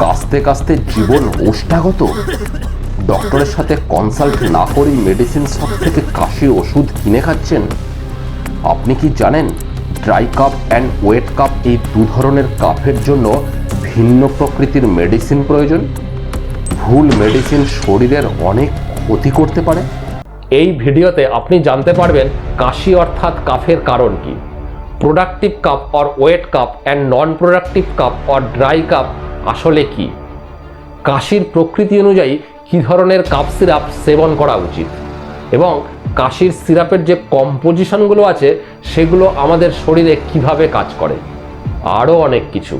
কাশতে কাশতে জীবন ওষ্ঠাগত। ডক্টরের সাথে কনসাল্ট না করেই মেডিসিন শপ থেকে কাশির ওষুধ কিনে খাচ্ছেন। আপনি কি জানেন dry cough and wet cough এই দু ধরনের কাফের জন্য ভিন্ন প্রকৃতির মেডিসিন প্রয়োজন? ভুল মেডিসিন শরীরের অনেক ক্ষতি করতে পারে। এই ভিডিওতে আপনি জানতে পারবেন কাশি অর্থাৎ কাফের কারণ কি, productive cough or wet cough and non productive cough or dry cough আসলে কি, কাশির প্রকৃতি অনুযায়ী কী ধরনের কাপ সিরাপ সেবন করা উচিত এবং কাশির সিরাপের যে কম্পোজিশনগুলো আছে সেগুলো আমাদের শরীরে কিভাবে কাজ করে, আরও অনেক কিছু।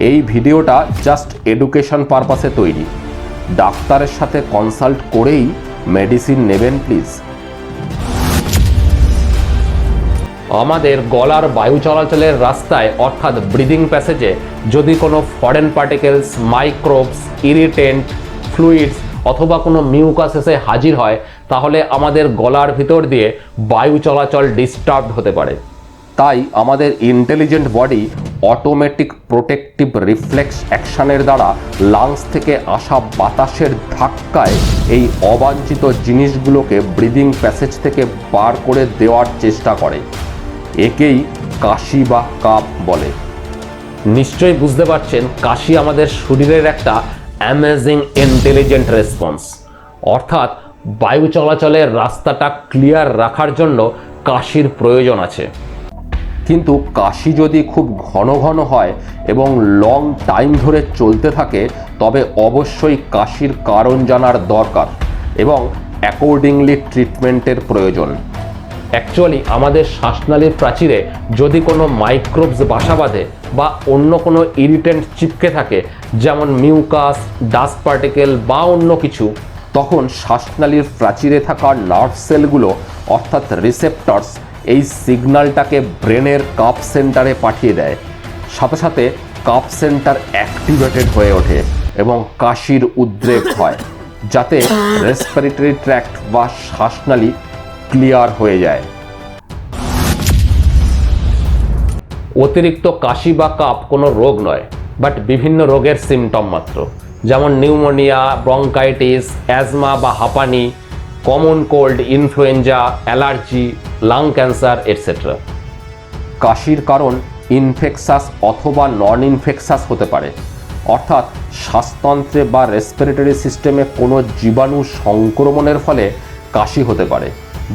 এই ভিডিওটা জাস্ট এডুকেশন পারপাসে তৈরি। ডাক্তারের সাথে কনসাল্ট করেই মেডিসিন নেবেন প্লিজ। আমাদের গলার বায়ু চলাচলের রাস্তায় অর্থাৎ ব্রিদিং প্যাসেজে যদি কোনো foreign particles, microbes, irritant, fluids অথবা কোনো মিউকাস এসে হাজির হয় তাহলে আমাদের গলার ভিতর দিয়ে বায়ু চলাচল ডিস্টার্ব হতে পারে। তাই আমাদের intelligent body automatic protective reflex অ্যাকশনের দ্বারা লাংস থেকে আসা বাতাসের ধাক্কায় এই অবাঞ্ছিত জিনিসগুলোকে ব্রিদিং প্যাসেজ থেকে বার করে দেওয়ার চেষ্টা করে। একেই কাশি বা কাপ বলে। নিশ্চয়ই বুঝতে পারছেন কাশি আমাদের শরীরের একটা অ্যামেজিং ইন্টেলিজেন্ট রেসপন্স, অর্থাৎ বায়ু চলাচলের রাস্তাটা ক্লিয়ার রাখার জন্য কাশির প্রয়োজন আছে। কিন্তু কাশি যদি খুব ঘন ঘন হয় এবং লং টাইম ধরে চলতে থাকে তবে অবশ্যই কাশির কারণ জানার দরকার এবং অ্যাকর্ডিংলি ট্রিটমেন্টের প্রয়োজন। অ্যাকচুয়ালি আমাদের শ্বাসনালীর প্রাচীরে যদি কোনো মাইক্রোবস বাসা বাঁধে বা অন্য কোনো ইরিটেন্ট চিপকে থাকে, যেমন মিউকাস, ডাস্ট পার্টিকেল বা অন্য কিছু, তখন শ্বাসনালীর প্রাচীরে থাকা নার্ভ সেলগুলো অর্থাৎ রিসেপ্টরস এই সিগন্যালটাকে ব্রেনের কাপ সেন্টারে পাঠিয়ে দেয়। সাথে সাথে কাপ সেন্টার অ্যাক্টিভেটেড হয়ে ওঠে এবং কাশির উদ্রেক হয়, যাতে রেসপিরেটরি ট্র্যাক্ট বা শ্বাসনালী ক্লিয়ার হয়ে যায়। অতিরিক্ত কাশি বা কাপ কোনো রোগ নয়, বাট বিভিন্ন রোগের সিমটম মাত্র, যেমন নিউমোনিয়া, ব্রঙ্কাইটিস, অ্যাজমা বা হাঁপানি, common cold, influenza, allergy, lung cancer etcetera. কাশির কারণ ইনফেকশাস অথবা নন ইনফেকশাস হতে পারে, অর্থাৎ শ্বাসতন্ত্রে বা রেসপিরেটরি সিস্টেমে কোনো জীবাণু সংক্রমণের ফলে কাশি হতে পারে,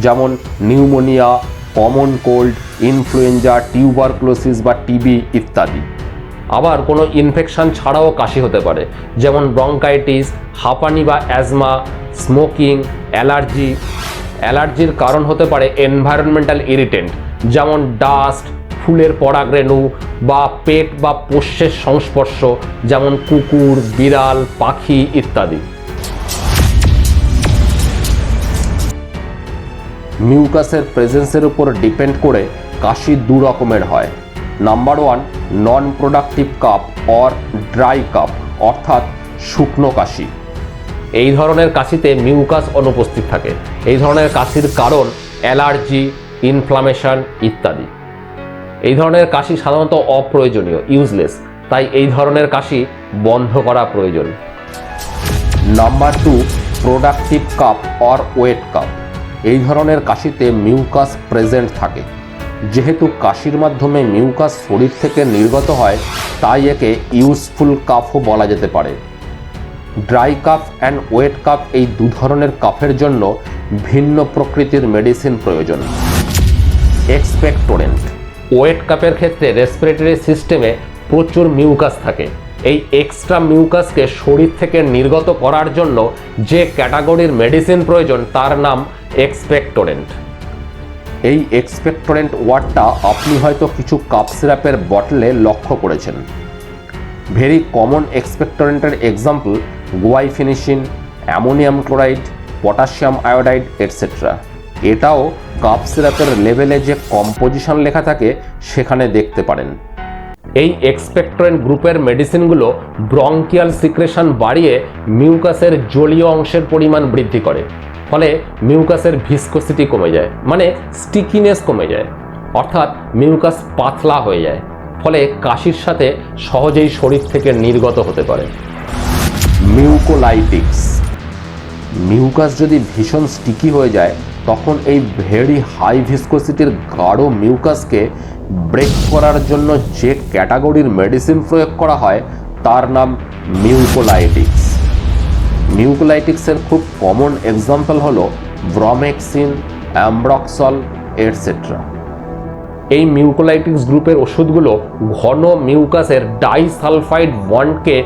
যেমন pneumonia, common cold, influenza, tuberculosis বা টিবি ইত্যাদি। আবার কোনো ইনফেকশন ছাড়াও কাশি হতে পারে, যেমন ব্রঙ্কাইটিস, হাঁপানি বা অ্যাজমা, স্মোকিং, অ্যালার্জি। অ্যালার্জির কারণ হতে পারে এনভায়রনমেন্টাল ইরিটেন্ট, যেমন ডাস্ট, ফুলের পরাগরেণু বা পেট বা পোষ্যের সংস্পর্শ, যেমন কুকুর, বিড়াল, পাখি ইত্যাদি। মিউকাসের প্রেজেন্সের উপর ডিপেন্ড করে কাশি দু রকমের হয়। Number 1, non productive cough or dry cup, অর্থাৎ শুকনো কাশি। এই ধরনের কাশিতে মিউকাস অনুপস্থিত থাকে। এই ধরনের কাশির কারণ অ্যালার্জি, ইনফ্লামেশন ইত্যাদি। এই ধরনের কাশি সাধারণত অপ্রয়োজনীয়, ইউজলেস, তাই এই ধরনের কাশি বন্ধ করা প্রয়োজন। Number 2, productive cough or wet cough. এই ধরনের কাশিতে মিউকাস প্রেজেন্ট থাকে। যেহেতু কাশির মাধ্যমে মিউকাস শরীর থেকে নির্গত হয়, তাই একে ইউজফুল কাফও বলা যেতে পারে। Dry cough and wet cough এই দু ধরনের কাফের জন্য ভিন্ন প্রকৃতির মেডিসিন প্রয়োজন। এক্সপেক্টোরেন্ট। ওয়েট কাপের ক্ষেত্রে রেসপিরেটরি সিস্টেমে প্রচুর মিউকাস থাকে। এই এক্সট্রা মিউকাসকে শরীর থেকে নির্গত করার জন্য যে ক্যাটাগরির মেডিসিন প্রয়োজন তার নাম এক্সপেক্টোরেন্ট। এই এক্সপেক্টোরেন্ট ওয়ার্ডটা আপনি হয়তো কিছু কাপ সিরাপের বটলে লক্ষ্য করেছেন। ভেরি কমন এক্সপেক্টোরেন্টের example guaifenesin, ammonium chloride, potassium iodide etcetera. এটাও কাপ সিরাপের লেভেলে যে কম্পোজিশন লেখা থাকে সেখানে দেখতে পারেন। এই এক্সপেক্টোরেন্ট গ্রুপের মেডিসিনগুলো ব্রঙ্কিয়াল সিক্রেশন বাড়িয়ে মিউকাসের জলীয় অংশের পরিমাণ বৃদ্ধি করে, ফলে মিউকাসের ভিসকোসিটি কমে যায়, মানে স্টিকিনেস কমে যায়, অর্থাৎ মিউকাস পাতলা হয়ে যায়। ফলে কাশির সাথে সহজেই শরীর থেকে নির্গত হতে পারে। মিউকোলাইটিক্স, মিউকাস যদি ভীষণ স্টিকি হয়ে যায় তখন এই ভেরি হাই ভিসকোসিটির গাঢ় মিউকাসকে ব্রেক করার জন্য যে ক্যাটাগরির মেডিসিন প্রয়োগ করা হয় তার নাম মিউকোলাইটিক্স। মিউকোলাইটিক্সের খুব কমন এক্সাম্পল হলো ব্রমেক্সিন, অ্যামব্রক্সল এটসেট্রা। এই মিউকোলাইটিক্স গ্রুপের ওষুধগুলো ঘন মিউকাসের ডাইসালফাইড বন্ডকে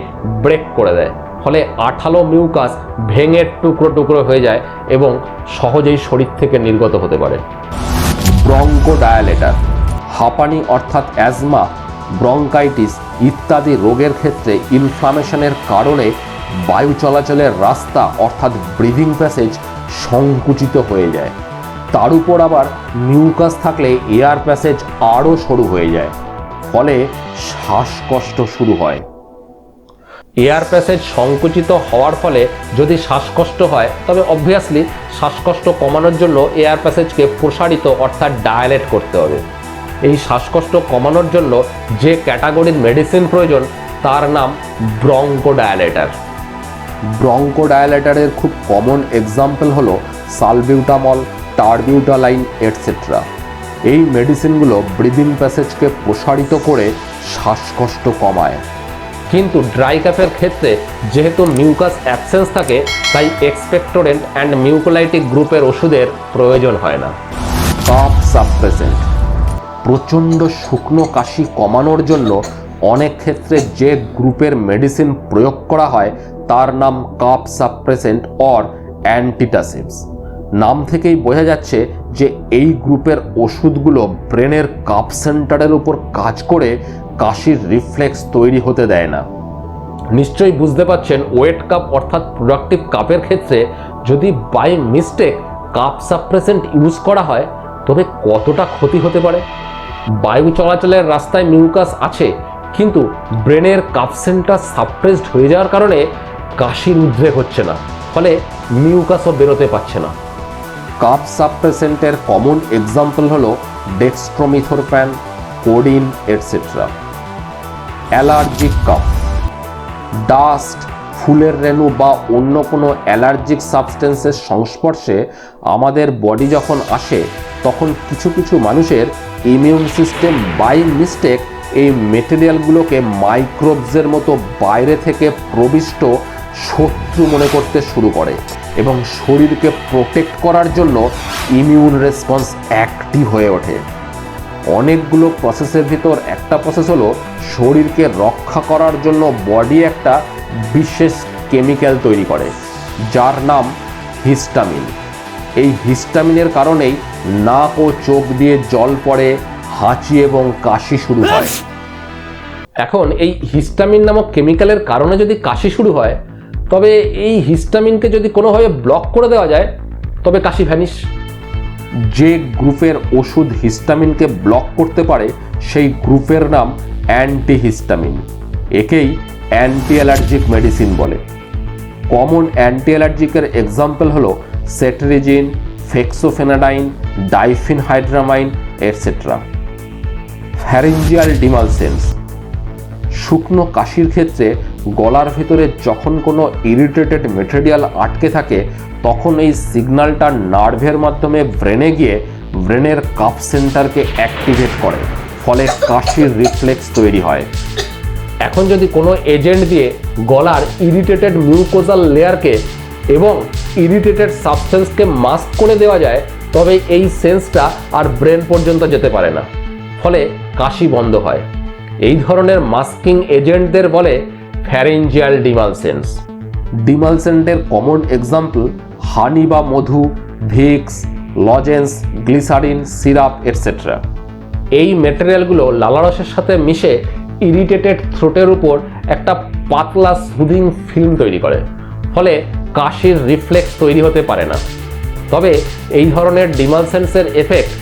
ব্রেক করে দেয়, ফলে আঠালো মিউকাস ভেঙে টুকরো টুকরো হয়ে যায় এবং সহজেই শরীর থেকে নির্গত হতে পারে। ব্রঙ্কোডায়ালেটার, হাঁপানি অর্থাৎ অ্যাজমা, ব্রঙ্কাইটিস ইত্যাদি রোগের ক্ষেত্রে ইনফ্লামেশনের কারণে বায়ু চলাচলের রাস্তা অর্থাৎ ব্রিদিং প্যাসেজ সংকুচিত হয়ে যায়। তার উপর আবার মিউকাস থাকলে এয়ার প্যাসেজ আরও সরু হয়ে যায়, ফলে শ্বাসকষ্ট শুরু হয়। এয়ার প্যাসেজ সংকুচিত হওয়ার ফলে যদি শ্বাসকষ্ট হয় তবে অবভিয়াসলি শ্বাসকষ্ট কমানোর জন্য এয়ার প্যাসেজকে প্রসারিত অর্থাৎ ডায়ালেট করতে হবে। এই শ্বাসকষ্ট কমানোর জন্য যে ক্যাটাগরির মেডিসিন প্রয়োজন তার নাম ব্রঙ্কোডায়ালেটার। ব্রঙ্কোডায়ালেটারের খুব কমন এক্সাম্পল হলো সালবিউটামল, টারবিউটালাইন এটসেট্রা। এই মেডিসিনগুলো ব্রিদিং প্যাসেজকে প্রসারিত করে শ্বাসকষ্ট কমায়। কিন্তু ড্রাই কাফের ক্ষেত্রে যেহেতু মিউকাস অ্যাবসেন্স থাকে তাই এক্সপেক্টোরেন্ট অ্যান্ড মিউকোলাইটিক গ্রুপের ওষুধের প্রয়োজন হয় না। কাফ সাপ্রেসেন্ট, প্রচণ্ড শুকনো কাশি কমানোর জন্য অনেক ক্ষেত্রে যে গ্রুপের মেডিসিন প্রয়োগ করা হয় তার নাম কাফ সাপ্রেসেন্ট অর অ্যান্টিটাসিভস। নাম থেকেই বোঝা যাচ্ছে যে এই গ্রুপের ওষুধগুলো ব্রেনের কাফ সেন্টারের উপর কাজ করে কাশির রিফ্লেক্স তৈরি হতে দেয় না। নিশ্চয়ই বুঝতে পারছেন ওয়েট কাপ অর্থাৎ প্রোডাক্টিভ কাপের ক্ষেত্রে যদি by mistake cough suppressant use করা হয় তবে কতটা ক্ষতি হতে পারে। বায়ু চলাচলের রাস্তায় মিউকাস আছে কিন্তু ব্রেনের কাপ সেন্টার সাপ্রেসড হয়ে যাওয়ার কারণে কাশির উদ্রেক হচ্ছে না, ফলে মিউকাসও বেরোতে পারছে না। কাফ সাপ্রেসেন্টের কমন এক্সাম্পল হলো dextromethorphan, codeine etcetera. Allergic cough, dust, ফুলের রেণু বা অন্য কোনো অ্যালার্জিক সাবস্টেন্সের সংস্পর্শে আমাদের বডি যখন আসে তখন কিছু কিছু মানুষের ইমিউন সিস্টেম বাই মিস্টেক এই মেটেরিয়ালগুলোকে মাইক্রোবসের মতো বাইরে থেকে প্রবিষ্ট শত্রু মনে করতে শুরু করে এবং শরীরকে প্রোটেক্ট করার জন্য ইমিউন রেসপন্স অ্যাক্টিভ হয়ে ওঠে। অনেকগুলো প্রসেসের ভিতর একটা প্রসেস হলো শরীরকে রক্ষা করার জন্য বডি একটা বিশেষ কেমিক্যাল তৈরি করে যার নাম হিস্টামিন। এই হিস্টামিনের কারণেই নাক ও চোখ দিয়ে জল পড়ে, হাঁচি এবং কাশি শুরু হয়। এখন এই হিস্টামিন নামক কেমিক্যালের কারণে যদি কাশি শুরু হয় তবে এই হিস্টামিনকে যদি কোনোভাবে ব্লক করে দেওয়া যায় তবে কাশি ভ্যানিশ। যে গ্রুপের ওষুধ হিস্টামিনকে ব্লক করতে পারে সেই গ্রুপের নাম অ্যান্টিহিস্টামিন। একেই অ্যান্টি অ্যালার্জিক মেডিসিন বলে। কমন অ্যান্টি অ্যালার্জিকের এক্সাম্পল হলো সেট্রিজিন, ফেক্সোফেনাডাইন, ডাইফিনহাইড্রামাইন এটসেট্রা। ফ্যারিঞ্জিয়াল ডিমালসেন্স, শুকনো কাশির ক্ষেত্রে গলার ভেতরে যখন কোনো ইরিটেটেড মেটেরিয়াল আটকে থাকে তখন এই সিগন্যালটা নার্ভের মাধ্যমে ব্রেনে গিয়ে ব্রেনের কাফ সেন্টারকে অ্যাক্টিভেট করে, ফলে কাশির রিফ্লেক্স তৈরি হয়। এখন যদি কোনো এজেন্ট দিয়ে গলার ইরিটেটেড মিউকোজাল লেয়ারকে এবং ইরিটেটেড সাবস্টেন্সকে মাস্ক করে দেওয়া যায় তবে এই সেন্সটা আর ব্রেন পর্যন্ত যেতে পারে না, ফলে কাশি বন্ধ হয়। এই ধরনের মাস্কিং এজেন্টদের বলে ফ্যারিঞ্জিয়াল ডিমালসেন্স। ডিমালসেন্টের কমন এক্সাম্পল হানি বা মধু, Vicks, lozenge, glycerine, syrup etcetera. এই মেটেরিয়ালগুলো লালারসের সাথে মিশে ইরিটেটেড থ্রোটের উপর একটা পাতলা সুদিং ফিল্ম তৈরি করে, ফলে কাশির রিফ্লেক্স তৈরি হতে পারে না। তবে এই ধরনের ডিমালসেন্সের এফেক্ট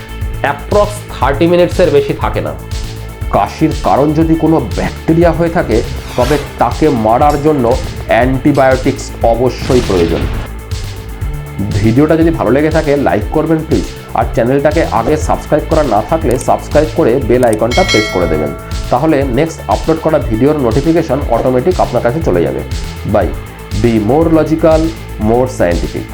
অ্যাপ্রক্স 30 মিনিটসের বেশি থাকে না। কাশির কারণ যদি কোনো ব্যাকটেরিয়া হয়ে থাকে তবে তাকে মারার জন্য অ্যান্টিবায়োটিক্স অবশ্যই প্রয়োজন। ভিডিওটা যদি ভালো লেগে থাকে লাইক করবেন প্লিজ, আর চ্যানেলটাকে আগে সাবস্ক্রাইব করা না থাকলে সাবস্ক্রাইব করে বেল আইকনটা প্রেস করে দেবেন তাহলে নেক্সট আপলোড করা ভিডিওর নোটিফিকেশন অটোমেটিক আপনার কাছে চলে যাবে। Bye, be more logical, more scientific.